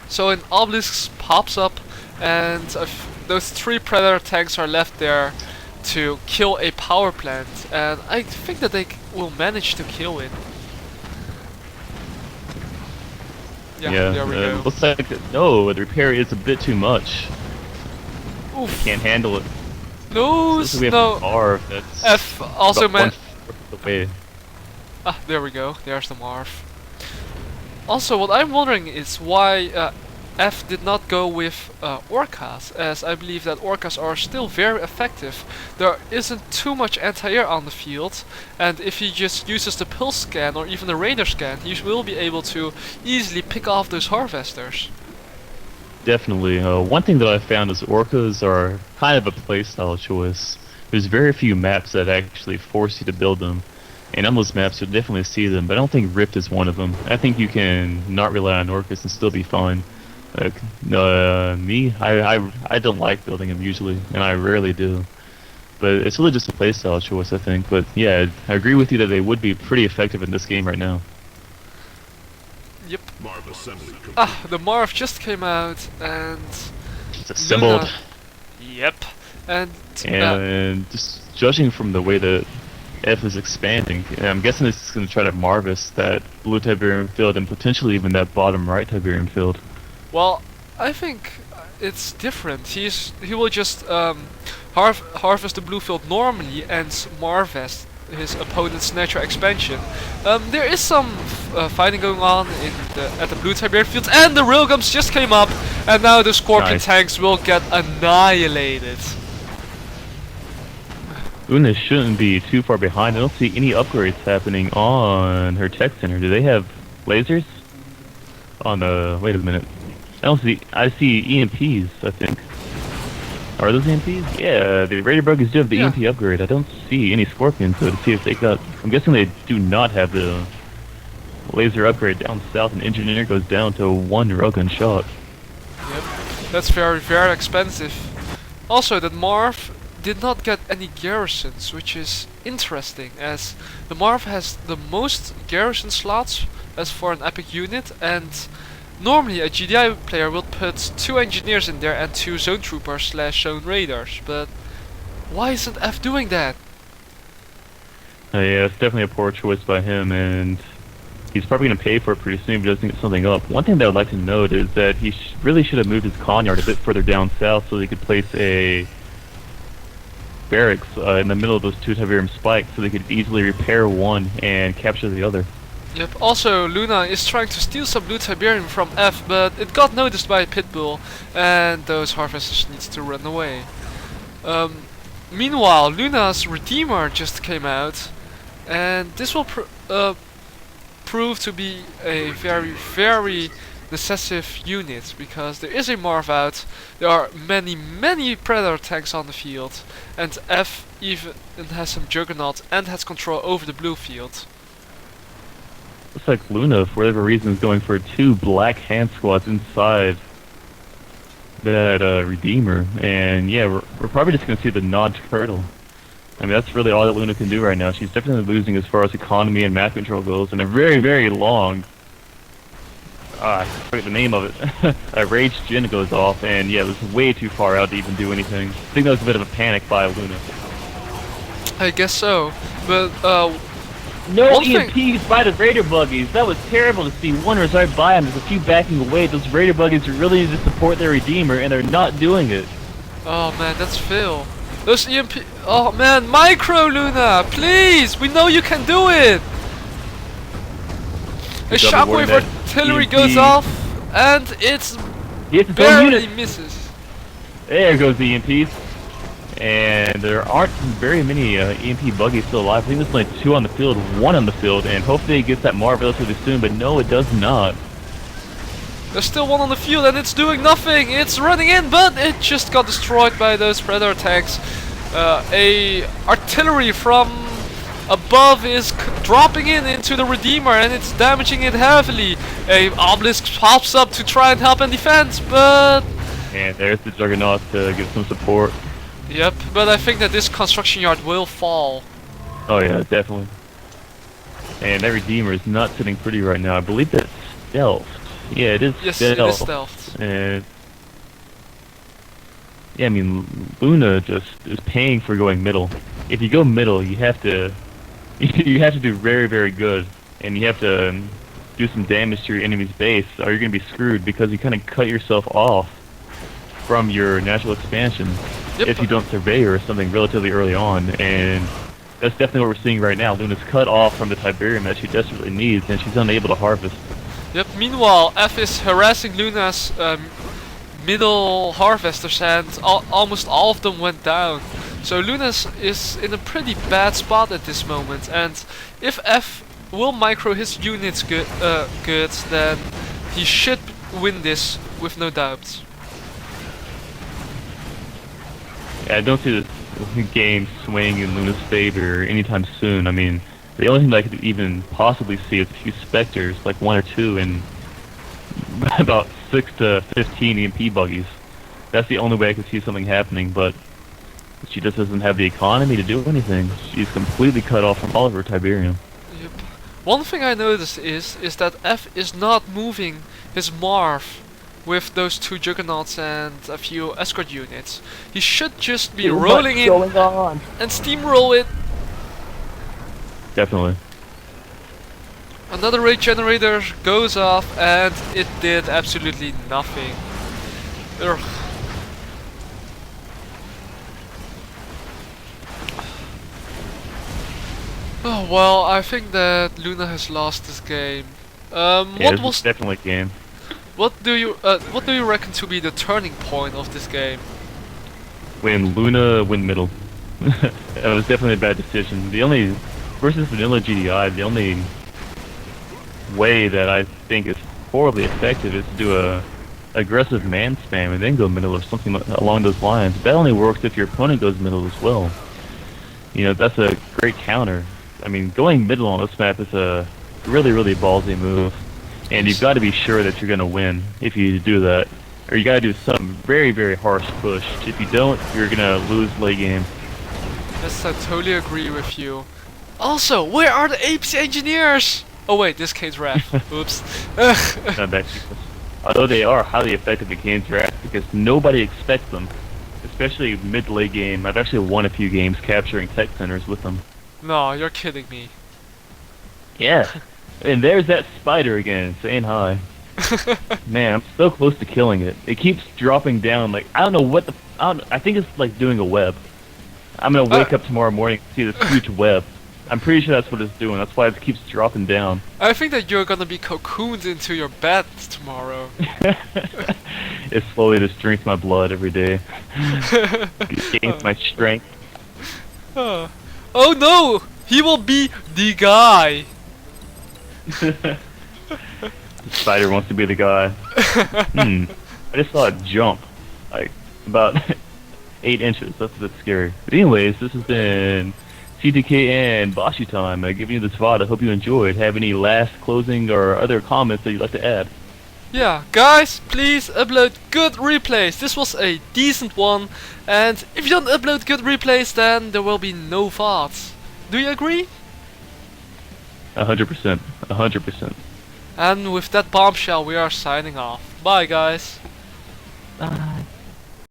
So an obelisk pops up, and those 3 predator tanks are left there to kill a power plant, and I think that they will manage to kill it. Yeah, there we go. Looks like no, the repair is a bit too much. Oof. Can't handle it. No, So we have no. R, that's F also meant. The Ah, there we go. There's the Marv. Also, what I'm wondering is why F did not go with Orcas, as I believe that Orcas are still very effective. There isn't too much anti-air on the field, and if he just uses the pulse scan or even the radar scan, he will be able to easily pick off those harvesters. Definitely. One thing that I found is Orcas are kind of a playstyle choice. There's very few maps that actually force you to build them. And on those maps, you'll definitely see them, but I don't think Rift is one of them. I think you can not rely on Orcas and still be fine. Me, I don't like building them usually, and I rarely do. But it's really just a playstyle choice, I think. But yeah, I agree with you that they would be pretty effective in this game right now. Yep. The Marv just came out, and It's assembled. Luna. Yep. And just judging from the way that F is expanding, I'm guessing it's going to try to harvest that blue Tiberium field and potentially even that bottom right Tiberium field. Well, I think it's different. He will just harvest the blue field normally and marvest his opponent's natural expansion. There is some fighting going on at the blue Tiberium field, and the railguns just came up, and now the Scorpion tanks will get annihilated. Luna shouldn't be too far behind. I don't see any upgrades happening on her tech center. Do they have lasers? On the... wait a minute. I see EMPs, I think. Are those EMPs? Yeah, the Raider Buggies do have the EMP upgrade. I don't see any Scorpions, so to see if they got... I'm guessing they do not have the laser upgrade down south, and Engineer goes down to 1 railgun shot. Yep, that's very, very expensive. Also, that Marv did not get any garrisons, which is interesting, as the Marv has the most garrison slots as for an epic unit, and normally a GDI player will put 2 engineers in there and 2 zone troopers / zone raiders, but why isn't F doing that? Yeah, it's definitely a poor choice by him, and he's probably going to pay for it pretty soon if he doesn't get something up. One thing that I would like to note is that he really should have moved his con-yard a bit further down south so he could place a barracks in the middle of those 2 Tiberium spikes so they could easily repair one and capture the other. Yep, also Luna is trying to steal some blue Tiberium from F, but it got noticed by Pitbull, and those harvesters needs to run away. Meanwhile, Luna's Redeemer just came out, and this will prove to be a very, very decisive unit, because there is a Marv out, there are many, many Predator tanks on the field, and F even has some Juggernaut and has control over the blue field. Looks like Luna, for whatever reason, is going for 2 black hand squads inside that Redeemer, and yeah, we're probably just going to see the Nod Turtle. I mean, that's really all that Luna can do right now. She's definitely losing as far as economy and map control goes, and a very, very long... I forget the name of it. A Rage Gen goes off, and yeah, it was way too far out to even do anything. I think that was a bit of a panic by Luna. I guess so, but no EMPs by the Raider Buggies. That was terrible to see. One was right by him. There's a few backing away. Those Raider Buggies really need to support their Redeemer, and they're not doing it. Oh man, that's Phil. Those EMP... oh man, Micro Luna! Please! We know you can do it! A shockwave artillery goes off, and it's barely misses. There goes the EMPs. And there aren't very many EMP buggies still alive. I think there's only 2 on the field, 1 on the field, and hopefully it gets that Marv relatively soon, but no, it does not. There's still 1 on the field, and it's doing nothing. It's running in, but it just got destroyed by those Predator tanks. A artillery from above is dropping into the Redeemer, and it's damaging it heavily. A obelisk pops up to try and help in defense, but... and there's the Juggernaut to give some support. Yep, but I think that this construction yard will fall. Oh yeah, definitely. and that Redeemer is not sitting pretty right now. I believe that's stealth. Yeah, it is Yes, stealth. it is stealth. And yeah, I mean, Luna just is paying for going middle. If you go middle, you have to you have to do very, very good, and you have to do some damage to your enemy's base, or you're gonna be screwed because you kind of cut yourself off from your natural expansion if you don't surveyor or something relatively early on. And that's definitely what we're seeing right now. Luna's cut off from the Tiberium that she desperately needs, and she's unable to harvest. Yep, meanwhile, F is harassing Luna's middle harvesters, and almost all of them went down. So Luna is in a pretty bad spot at this moment, and if F will micro his units good, then he should win this with no doubt. Yeah, I don't see the game swaying in Luna's favor anytime soon. I mean, the only thing that I could even possibly see is a few Spectres, like 1 or 2, and about 6 to 15 EMP buggies. That's the only way I could see something happening, but she just doesn't have the economy to do anything. She's completely cut off from all of her Tiberium. Yep. One thing I noticed is that F is not moving his Marv with those 2 Juggernauts and a few escort units. He should just be rolling in and steamroll it. Definitely. Another rate generator goes off, and it did absolutely nothing. Ugh. Oh well, I think that Luna has lost this game. Yeah, What was definitely a game. what do you reckon to be the turning point of this game? When Luna went middle. That was definitely a bad decision. The only versus vanilla GDI, the only way that I think is horribly effective is to do a aggressive man spam and then go middle or something along those lines. That only works if your opponent goes middle as well. You know, that's a great counter. I mean, going middle on this map is a really, really ballsy move, and you've got to be sure that you're going to win if you do that. Or you got to do some very, very harsh push. If you don't, you're going to lose late game. Yes, I totally agree with you. Also, where are the APC engineers? Oh wait, this Kane's Wrath. Oops. Not bad. Although they are highly effective at Kane's Wrath because nobody expects them. Especially mid-late game. I've actually won a few games capturing tech centers with them. No, you're kidding me. Yeah. And there's that spider again, saying hi. Man, I'm so close to killing it. It keeps dropping down, like, I don't know what the... I think it's like doing a web. I'm gonna wake up tomorrow morning and see this huge web. I'm pretty sure that's what it's doing. That's why it keeps dropping down. I think that you're gonna be cocooned into your bed tomorrow. It slowly just drinks my blood every day. Gains my strength. Oh no! He will be the guy! The spider wants to be the guy. I just saw it jump. Like, about 8 inches. That's a bit scary. But anyways, this has been C2K and Boshy time. Giving you this VOD. I hope you enjoyed. Have any last closing or other comments that you'd like to add? Yeah, guys, please upload good replays. This was a decent one, and if you don't upload good replays, then there will be no VODs. Do you agree? 100%. 100%. And with that bombshell, we are signing off. Bye, guys. Bye.